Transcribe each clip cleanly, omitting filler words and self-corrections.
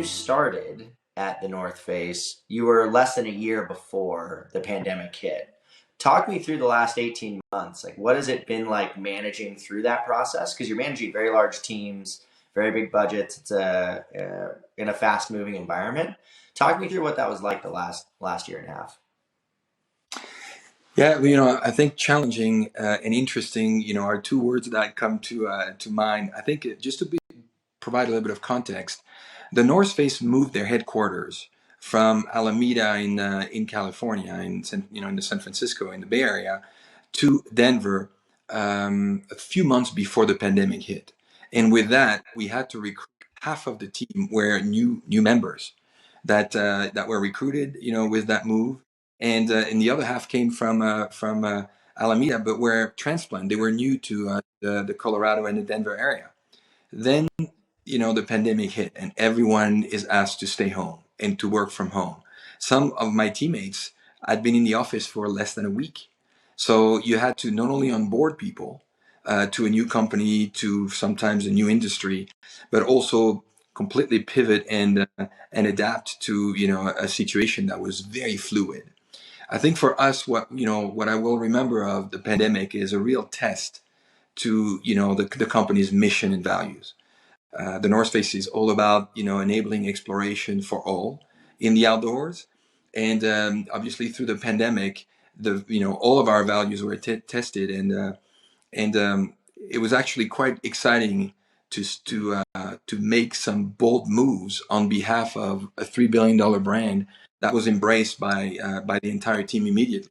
you started at the North Face, you were less than a year before the pandemic hit. Talk me through the last 18 months. Like, what has it been like managing through that process? Because you're managing very large teams, very big budgets. It's in a fast moving environment. Talk me through what that was like the last year and a half. Yeah, I think challenging and interesting, are two words that come to mind. I think just to provide a little bit of context, the North Face moved their headquarters from Alameda in California, in the San Francisco in the Bay Area, to Denver a few months before the pandemic hit. And with that, we had to recruit half of the team were new members that were recruited, with that move, and the other half came from Alameda, but were transplant. They were new to the Colorado and the Denver area. Then, the pandemic hit, and everyone is asked to stay home and to work from home. Some of my teammates had been in the office for less than a week, so you had to not only onboard people to a new company, to sometimes a new industry, but also completely pivot and adapt to a situation that was very fluid. I think for us, what I will remember of the pandemic is a real test to the company's mission and values. The North Face is all about enabling exploration for all in the outdoors, and obviously through the pandemic, all of our values were tested, and it was actually quite exciting to make some bold moves on behalf of a $3 billion brand that was embraced by the entire team immediately.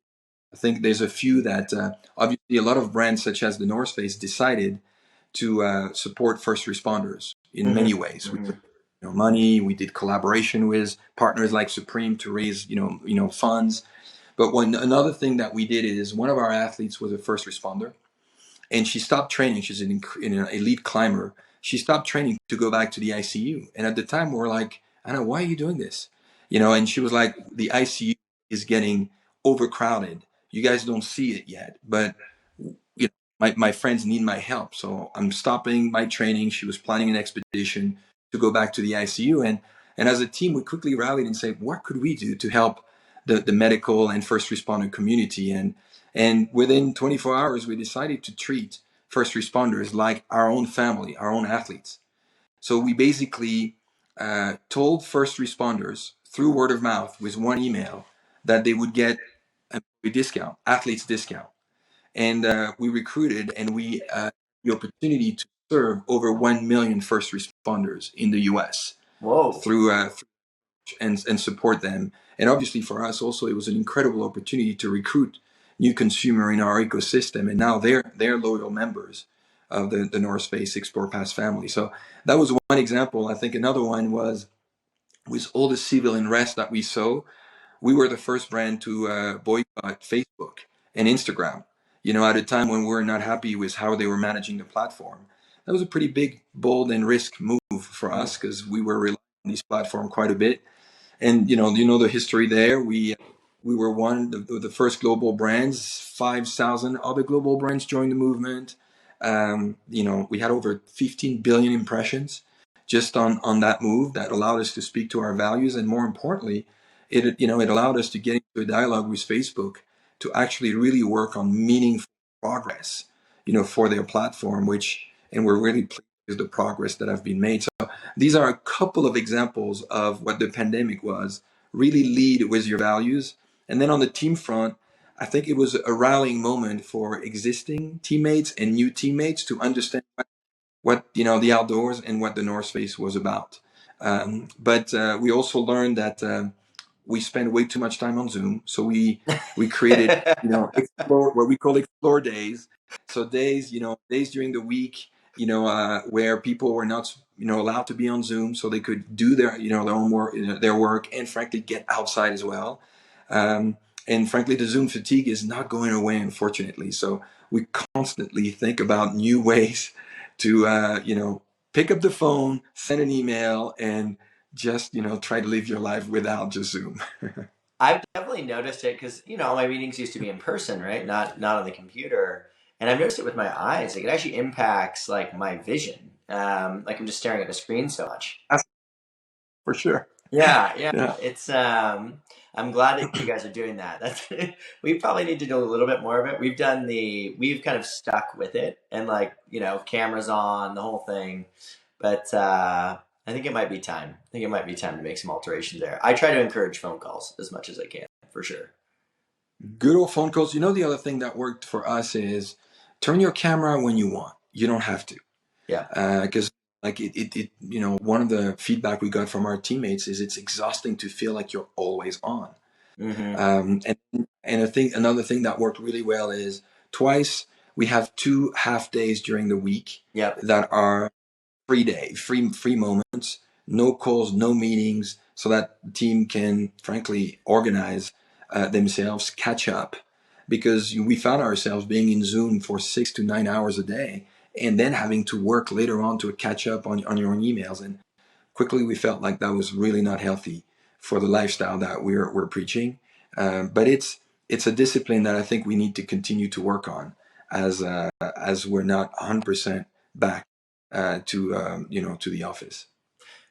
I think there's a few that obviously a lot of brands such as the North Face decided to support first responders in Mm-hmm. many ways. We Mm-hmm. took money. We did collaboration with partners like Supreme to raise funds. But another thing that we did is one of our athletes was a first responder, and she stopped training. She's an elite climber. She stopped training to go back to the ICU. And at the time, we were like, Anna, why are you doing this? And she was like, the ICU is getting overcrowded. You guys don't see it yet, but my friends need my help. So I'm stopping my training. She was planning an expedition to go back to the ICU. And as a team, we quickly rallied and said, what could we do to help the medical and first responder community? And within 24 hours, we decided to treat first responders like our own family, our own athletes. So we basically told first responders through word of mouth with one email that they would get a discount, athletes discount. And we recruited, and we the opportunity to serve over 1 million first responders in the US Whoa. through and support them. And obviously for us also, it was an incredible opportunity to recruit new consumer in our ecosystem, and now they're loyal members of the North Face Explore Pass family. So that was one example. I think another one was with all the civil unrest that we saw, we were the first brand to boycott Facebook and Instagram, at a time when we were not happy with how they were managing the platform. That was a pretty big, bold, and risk move for us because we were relying on this platform quite a bit. And the history there. We were one of the first global brands. 5,000 other global brands joined the movement. We had over 15 billion impressions just on that move that allowed us to speak to our values, and more importantly, it allowed us to get into a dialogue with Facebook to actually really work on meaningful progress, for their platform, and we're really pleased with the progress that have been made. So these are a couple of examples of what the pandemic was. Really lead with your values. And then on the team front, I think it was a rallying moment for existing teammates and new teammates to understand what the outdoors and what the North Face was about. But we also learned that we spend way too much time on Zoom. So we created what we call explore days. So days during the week, where people were not allowed to be on Zoom, so they could do their own work, their work, and frankly get outside as well. And frankly, the Zoom fatigue is not going away, unfortunately. So we constantly think about new ways to pick up the phone, send an email, and just try to live your life without just Zoom. I've definitely noticed it because my meetings used to be in person, right? Not on the computer, and I've noticed it with my eyes. Like it actually impacts like my vision. Like I'm just staring at the screen so much. for sure. Yeah, yeah. Yeah. It's I'm glad that you guys are doing that. That's we probably need to do a little bit more of it. We've kind of stuck with it and like, cameras on, the whole thing. But I think it might be time. I think it might be time to make some alterations there. I try to encourage phone calls as much as I can, for sure. Good old phone calls. The other thing that worked for us is turn your camera when you want. You don't have to. Yeah. Because like one of the feedback we got from our teammates is it's exhausting to feel like you're always on. Mm-hmm. And I think another thing that worked really well is twice we have 2 half days during the week Yep. that are free moments, no calls, no meetings, so that the team can frankly organize themselves, catch up, because we found ourselves being in Zoom for 6 to 9 hours a day, and then having to work later on to catch up on your own emails. And quickly we felt like that was really not healthy for the lifestyle that we're preaching. But it's a discipline that I think we need to continue to work on as we're not 100% back to the office.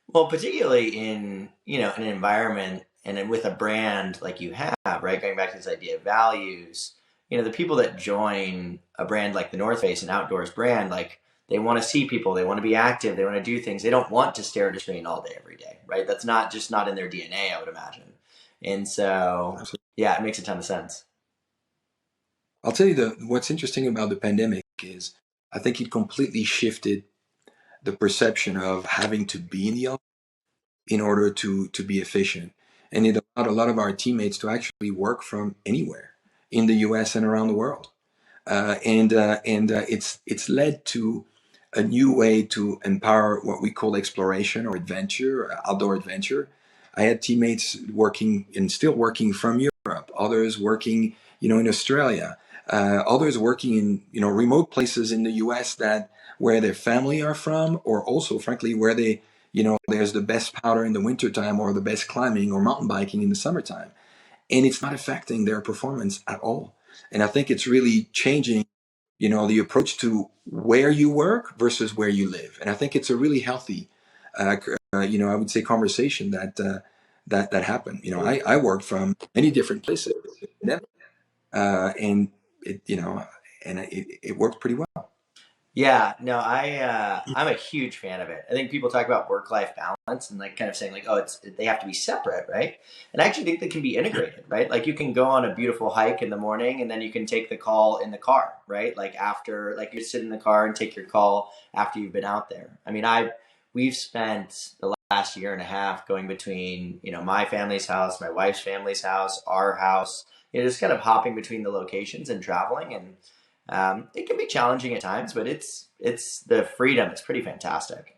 Well, particularly in, an environment and then with a brand like you have, right? Going back to this idea of values, the people that join a brand like the North Face, an outdoors brand, like they want to see people, they want to be active, they want to do things. They don't want to stare at a screen all day, every day, right? That's not in their DNA, I would imagine. And so, Absolutely. yeah, it makes a ton of sense. I'll tell you what's interesting about the pandemic is I think it completely shifted the perception of having to be in the office in order to be efficient. And it allowed a lot of our teammates to actually work from anywhere in the US and around the world. It's led to a new way to empower what we call exploration or adventure, outdoor adventure. I had teammates working and still working from Europe, others working, in Australia, others working in, remote places in the U.S. that where their family are from, or also, frankly, where there's the best powder in the wintertime or the best climbing or mountain biking in the summertime, and it's not affecting their performance at all. And I think it's really changing, the approach to where you work versus where you live. And I think it's a really healthy, I would say, conversation that happened. I worked from many different places, and it worked pretty well. Yeah, no, I'm a huge fan of it. I think people talk about work-life balance and like kind of saying like, oh, they have to be separate, right? And I actually think they can be integrated, right? Like you can go on a beautiful hike in the morning and then you can take the call in the car, right? Like after, like you sit in the car and take your call after you've been out there. I mean, we've spent the last year and a half going between, my family's house, my wife's family's house, our house, just kind of hopping between the locations and traveling and it can be challenging at times, but it's the freedom. It's pretty fantastic.